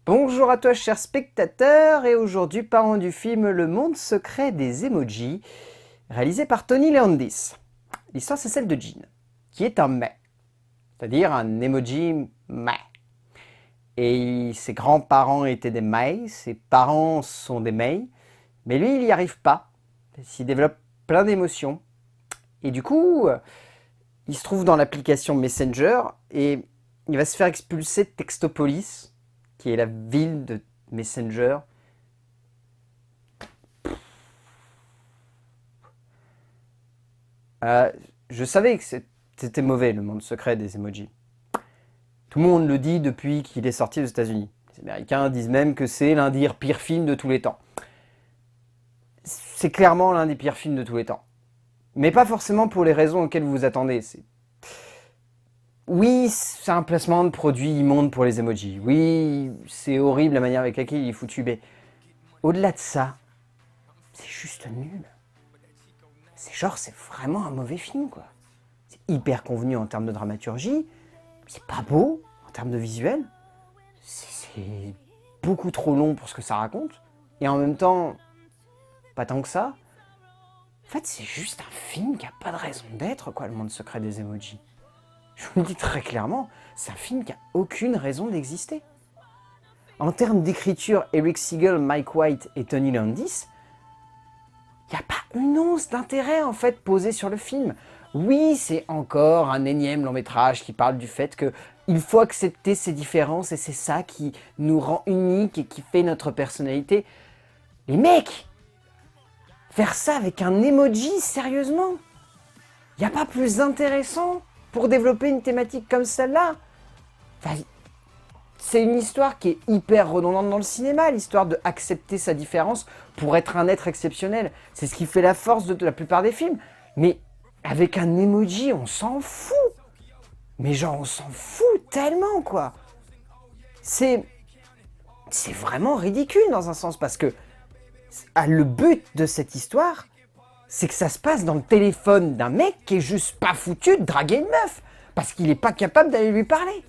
Bonjour à toi chers spectateurs, et aujourd'hui parlons du film Le Monde Secret des Emojis, réalisé par Tony Leondis. L'histoire c'est celle de Jin, qui est un mets, c'est-à-dire un emoji mets. Et ses grands-parents étaient des mets, ses parents sont des mets, mais lui il n'y arrive pas, il développe plein d'émotions. Et du coup, il se trouve dans l'application Messenger, et il va se faire expulser de Textopolis, qui est la ville de Messenger. Je savais que c'était mauvais, le monde secret des emojis. Tout le monde le dit depuis qu'il est sorti aux États-Unis. Les Américains disent même que c'est l'un des pires films de tous les temps. C'est clairement l'un des pires films de tous les temps. Mais pas forcément pour les raisons auxquelles vous vous attendez. Oui, c'est un placement de produit immonde pour les emojis. Oui, c'est horrible la manière avec laquelle il est foutu. Mais au-delà de ça, c'est juste nul. C'est vraiment un mauvais film, quoi. C'est hyper convenu en termes de dramaturgie. C'est pas beau en termes de visuel. C'est beaucoup trop long pour ce que ça raconte. Et en même temps, pas tant que ça. En fait, c'est juste un film qui a pas de raison d'être, quoi, Le Monde Secret des Emojis. Je vous le dis très clairement, c'est un film qui a aucune raison d'exister. En termes d'écriture, Eric Siegel, Mike White et Tony Landis, il n'y a pas une once d'intérêt en fait posé sur le film. Oui, c'est encore un énième long métrage qui parle du fait qu'il faut accepter ces différences et c'est ça qui nous rend uniques et qui fait notre personnalité. Les mecs, faire ça avec un emoji, sérieusement, il n'y a pas plus intéressant pour développer une thématique comme celle-là. Enfin, c'est une histoire qui est hyper redondante dans le cinéma, l'histoire de accepter sa différence pour être un être exceptionnel. C'est ce qui fait la force de la plupart des films. Mais avec un emoji, on s'en fout. Mais genre, on s'en fout tellement, quoi. C'est vraiment ridicule dans un sens, parce que le but de cette histoire, c'est que ça se passe dans le téléphone d'un mec qui est juste pas foutu de draguer une meuf, parce qu'il est pas capable d'aller lui parler.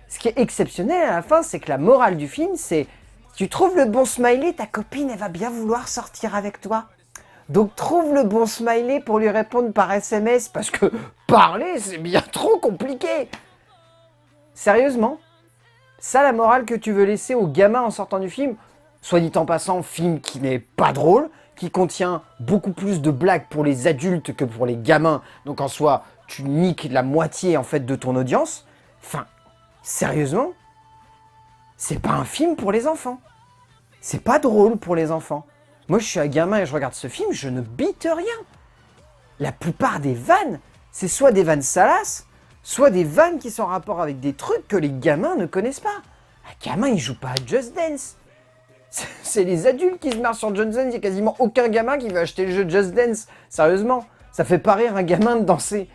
Ce qui est exceptionnel à la fin, c'est que la morale du film, c'est tu trouves le bon smiley, ta copine, elle va bien vouloir sortir avec toi. Donc trouve le bon smiley pour lui répondre par SMS, parce que parler, c'est bien trop compliqué. Sérieusement, ça la morale que tu veux laisser aux gamins en sortant du film, soit dit en passant, film qui n'est pas drôle, qui contient beaucoup plus de blagues pour les adultes que pour les gamins, donc en soi, tu niques la moitié en fait de ton audience. Enfin, sérieusement, c'est pas un film pour les enfants. C'est pas drôle pour les enfants. Moi, je suis un gamin et je regarde ce film, je ne bite rien. La plupart des vannes, c'est soit des vannes salaces, soit des vannes qui sont en rapport avec des trucs que les gamins ne connaissent pas. Un gamin, il joue pas à Just Dance. C'est les adultes qui se marrent sur Just Dance, il n'y a quasiment aucun gamin qui veut acheter le jeu Just Dance. Sérieusement, ça fait pas rire un gamin de danser.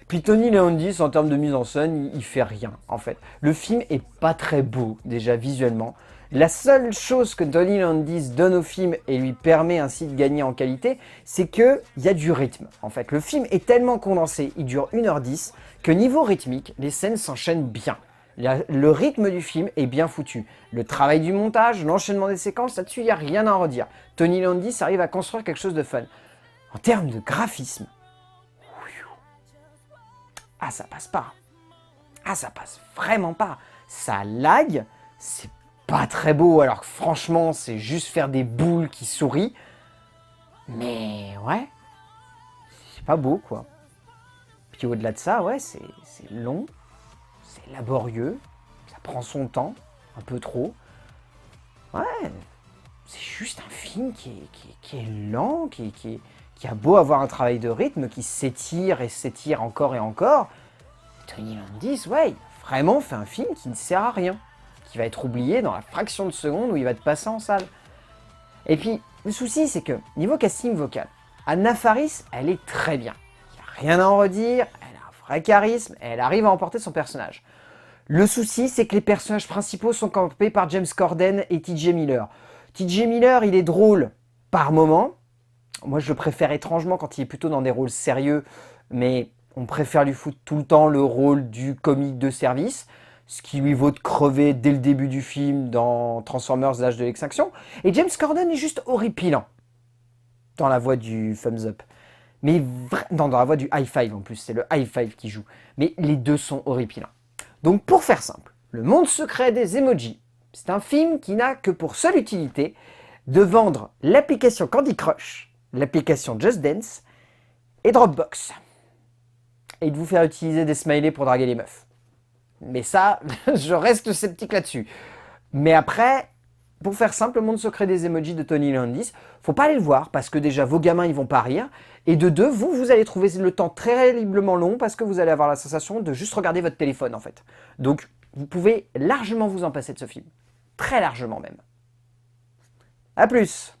Puis Tony Leondis, en termes de mise en scène, il fait rien, en fait. Le film est pas très beau, déjà visuellement. La seule chose que Tony Leondis donne au film et lui permet ainsi de gagner en qualité, c'est qu'il y a du rythme, en fait. Le film est tellement condensé, il dure 1h10, que niveau rythmique, les scènes s'enchaînent bien. Le rythme du film est bien foutu. Le travail du montage, l'enchaînement des séquences, là-dessus, il n'y a rien à en redire. Tony Leondis arrive à construire quelque chose de fun. En termes de graphisme, ah, ça passe pas. Ah, ça passe vraiment pas. Ça lag, c'est pas très beau, alors que franchement, c'est juste faire des boules qui sourient. Mais ouais, c'est pas beau, quoi. Puis au-delà de ça, ouais, c'est long, c'est laborieux, ça prend son temps, un peu trop. Ouais, c'est juste un film qui est lent, qui a beau avoir un travail de rythme, qui s'étire et s'étire encore et encore. Tony Landis, ouais, il a vraiment fait un film qui ne sert à rien, qui va être oublié dans la fraction de seconde où il va te passer en salle. Et puis, le souci, c'est que, niveau casting vocal, Anna Faris, elle est très bien. Il n'y a rien à en redire, elle a un vrai charisme, et elle arrive à emporter son personnage. Le souci, c'est que les personnages principaux sont campés par James Corden et TJ Miller. TJ Miller, il est drôle par moment. Moi, je le préfère étrangement quand il est plutôt dans des rôles sérieux, mais On préfère lui foutre tout le temps le rôle du comique de service, ce qui lui vaut de crever dès le début du film dans Transformers l'âge de l'extinction. Et James Corden est juste horripilant dans la voix du Thumbs Up. Mais non, dans la voix du High Five en plus, c'est le High Five qui joue. Mais les deux sont horripilants. Donc pour faire simple, Le monde secret des emojis, c'est un film qui n'a que pour seule utilité de vendre l'application Candy Crush, l'application Just Dance et Dropbox. Et de vous faire utiliser des smileys pour draguer les meufs. Mais ça, je reste sceptique là-dessus. Mais après, pour faire simple, Le monde secret des emojis de Tony Landis, faut pas aller le voir parce que déjà vos gamins ils vont pas rire. Et de deux, vous allez trouver le temps très terriblement long parce que vous allez avoir la sensation de juste regarder votre téléphone en fait. Donc vous pouvez largement vous en passer de ce film. Très largement même. A plus!